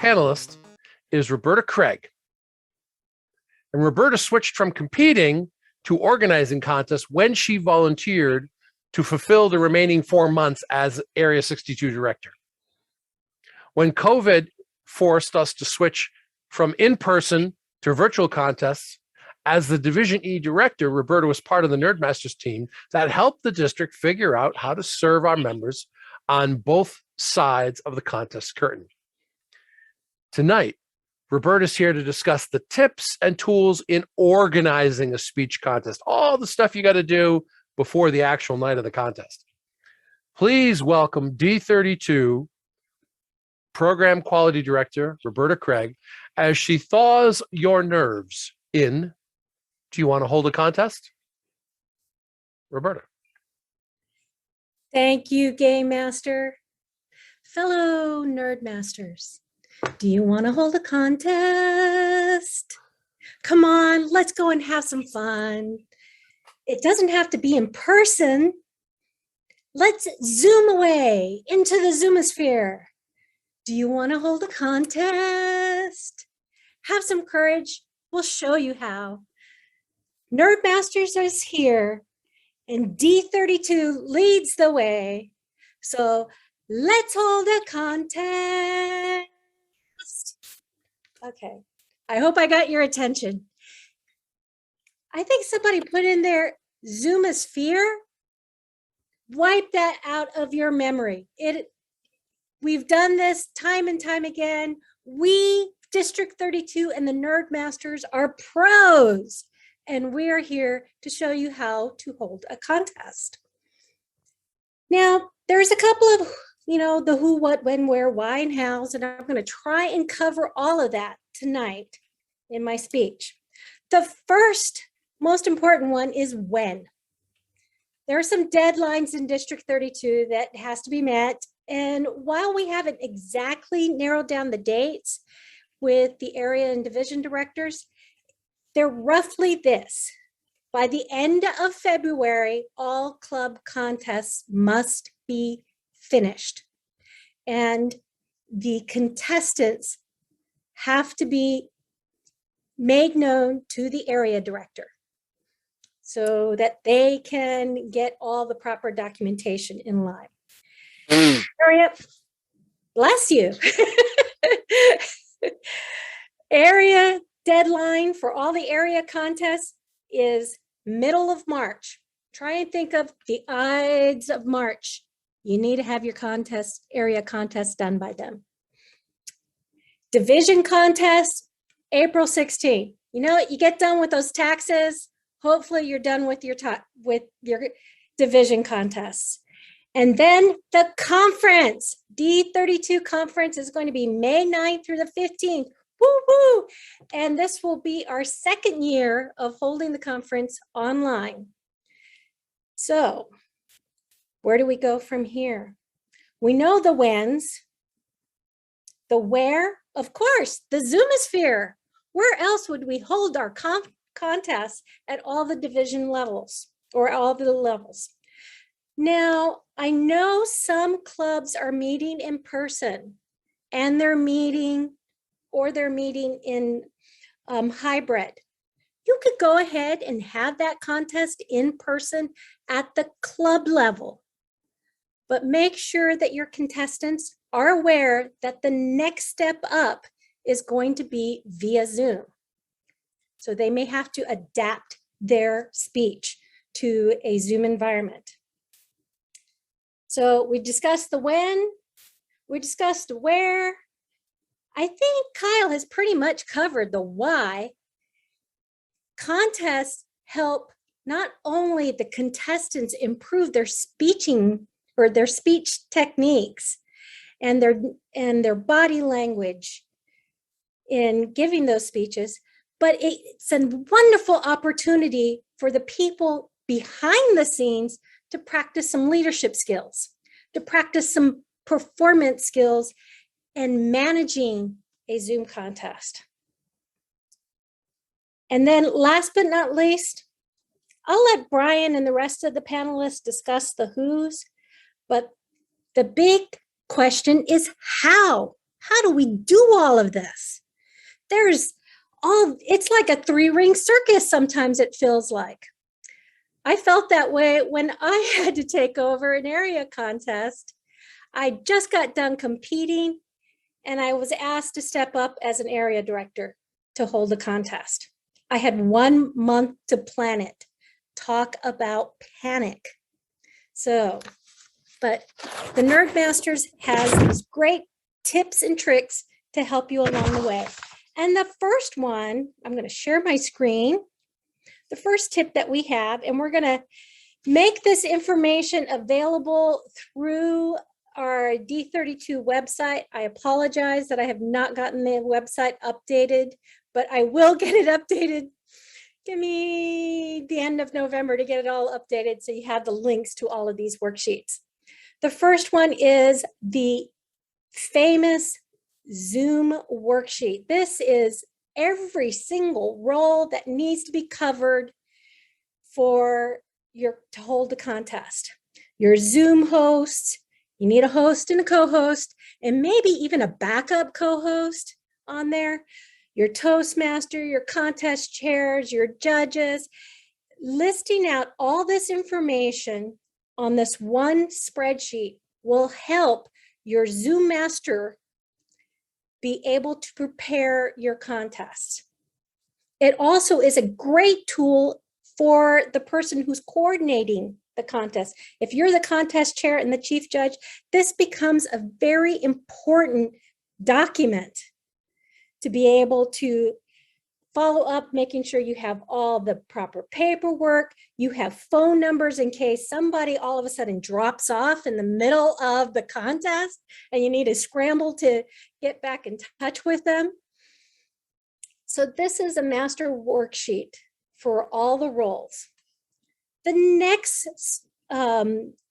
panelist is Roberta Craig. And Roberta switched from competing to organizing contests when she volunteered to fulfill the remaining 4 months as Area 62 director. When COVID forced us to switch from in-person to virtual contests, as the Division E director, Roberta was part of the Nerdmasters team that helped the district figure out how to serve our members on both sides of the contest curtain. Tonight, Roberta's here to discuss the tips and tools in organizing a speech contest, all the stuff you got to do before the actual night of the contest. Please welcome D32 Program Quality Director Roberta Craig as she thaws your nerves in Do You Want to Hold a Contest? Roberta. Thank you, Game Master. Fellow Nerdmasters, do you want to hold a contest? Come on, let's go and have some fun. It doesn't have to be in person. Let's zoom away into the Zoomosphere. Do you want to hold a contest? Have some courage. We'll show you how. Nerdmasters is here, and D32 leads the way. So let's hold a contest. Okay, I hope I got your attention. I think somebody put in there Zoomosphere. Wipe that out of your memory. We've done this time and time again. We, District 32 and the Nerdmasters, are pros. And we're here to show you how to hold a contest. Now, there's a couple of, the who, what, when, where, why, and hows, and I'm going to try and cover all of that tonight in my speech. The first, most important one is when. There are some deadlines in District 32 that has to be met, and while we haven't exactly narrowed down the dates with the area and division directors, they're roughly this. By the end of February, all club contests must be finished. And the contestants have to be made known to the area director so that they can get all the proper documentation in line. Area, bless you. Area deadline for all the area contests is middle of March. Try and think of the Ides of March. You need to have your area contest done by then. Division contest, April 16th. You get done with those taxes. Hopefully you're done with your division contests. And then the conference, D32 conference, is going to be May 9th through the 15th. Woo-hoo! And this will be our second year of holding the conference online. So where do we go from here? We know the whens. The where, of course, the Zoomosphere. Where else would we hold our contests at all the division levels or all the levels? Now, I know some clubs are meeting in person and they're meeting in hybrid. You could go ahead and have that contest in person at the club level, but make sure that your contestants are aware that the next step up is going to be via Zoom. So they may have to adapt their speech to a Zoom environment. So we discussed the when, we discussed the where. I think Kyle has pretty much covered the why. Contests help not only the contestants improve their speeching or their speech techniques and their body language in giving those speeches, but it's a wonderful opportunity for the people behind the scenes to practice some leadership skills, to practice some performance skills and managing a Zoom contest. And then last but not least, I'll let Brian and the rest of the panelists discuss the who's, but the big question is how. How do we do all of this? It's like a 3-ring circus sometimes it feels like. I felt that way when I had to take over an area contest. I just got done competing and I was asked to step up as an area director to hold a contest. I had 1 month to plan it. Talk about panic. But the Nerdmasters has these great tips and tricks to help you along the way. And the first one, I'm going to share my screen. The first tip that we have, and we're going to make this information available through our D32 website. I apologize that I have not gotten the website updated, but I will get it updated. Give me the end of November to get it all updated so you have the links to all of these worksheets. The first one is the famous Zoom worksheet. This is every single role that needs to be covered to hold a contest. Your Zoom hosts, you need a host and a co-host, and maybe even a backup co-host on there. Your Toastmaster, your contest chairs, your judges, listing out all this information on this one spreadsheet will help your Zoom master be able to prepare your contest. It also is a great tool for the person who's coordinating the contest. If you're the contest chair and the chief judge, this becomes a very important document to be able to follow up, making sure you have all the proper paperwork, you have phone numbers in case somebody all of a sudden drops off in the middle of the contest and you need to scramble to get back in touch with them. So this is a master worksheet for all the roles. The next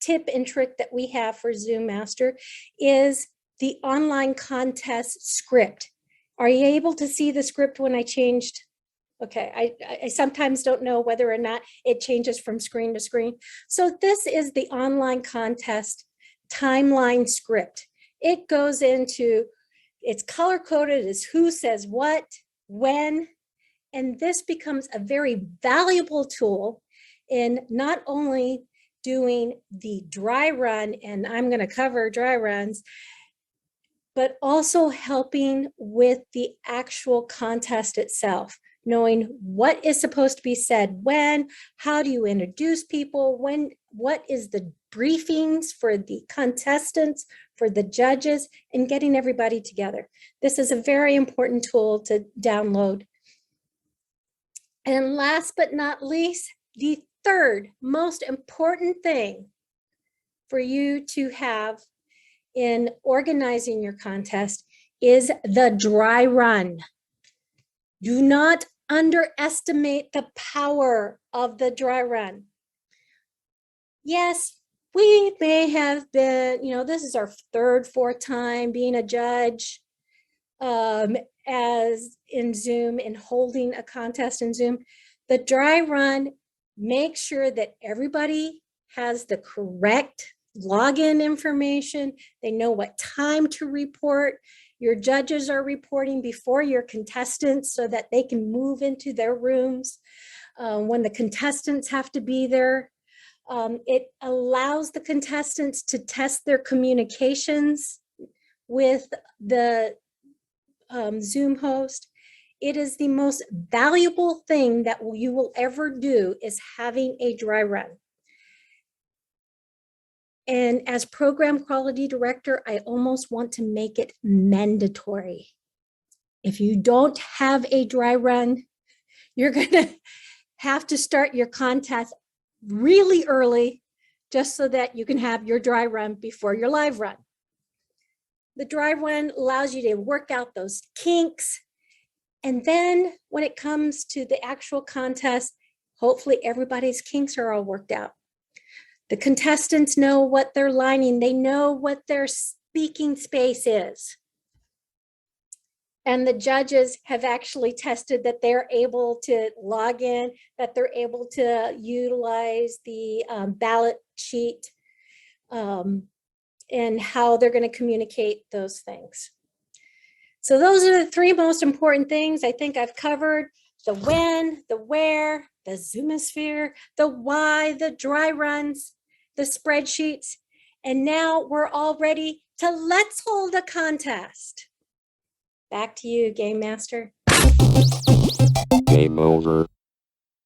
tip and trick that we have for Zoom Master is the online contest script. Are you able to see the script when I changed? Okay, I sometimes don't know whether or not it changes from screen to screen. So this is the online contest timeline script. It goes into, it's color coded as who says what, when, and this becomes a very valuable tool in not only doing the dry run, and I'm going to cover dry runs, but also helping with the actual contest itself, knowing what is supposed to be said when, how do you introduce people, when, what is the briefings for the contestants, for the judges, and getting everybody together. This is a very important tool to download. And last but not least, the third most important thing for you to have in organizing your contest is the dry run. Do not underestimate the power of the dry run. Yes, we may have been, this is our third, fourth time being a judge as in Zoom and holding a contest in Zoom. The dry run makes sure that everybody has the correct login information. They know what time to report. Your judges are reporting before your contestants so that they can move into their rooms when the contestants have to be there. It allows the contestants to test their communications with the Zoom host. It is the most valuable thing that you will ever do is having a dry run. And as program quality director, I almost want to make it mandatory. If you don't have a dry run, you're going to have to start your contest really early just so that you can have your dry run before your live run. The dry run allows you to work out those kinks. And then when it comes to the actual contest, hopefully everybody's kinks are all worked out. The contestants know what they're lining. They know what their speaking space is. And the judges have actually tested that they're able to log in, that they're able to utilize the ballot sheet and how they're going to communicate those things. So those are the three most important things I think I've covered: the when, the where, the Zoomosphere, the why, the dry runs, the spreadsheets. And now we're all ready to let's hold a contest. Back to you, Game Master. Game over.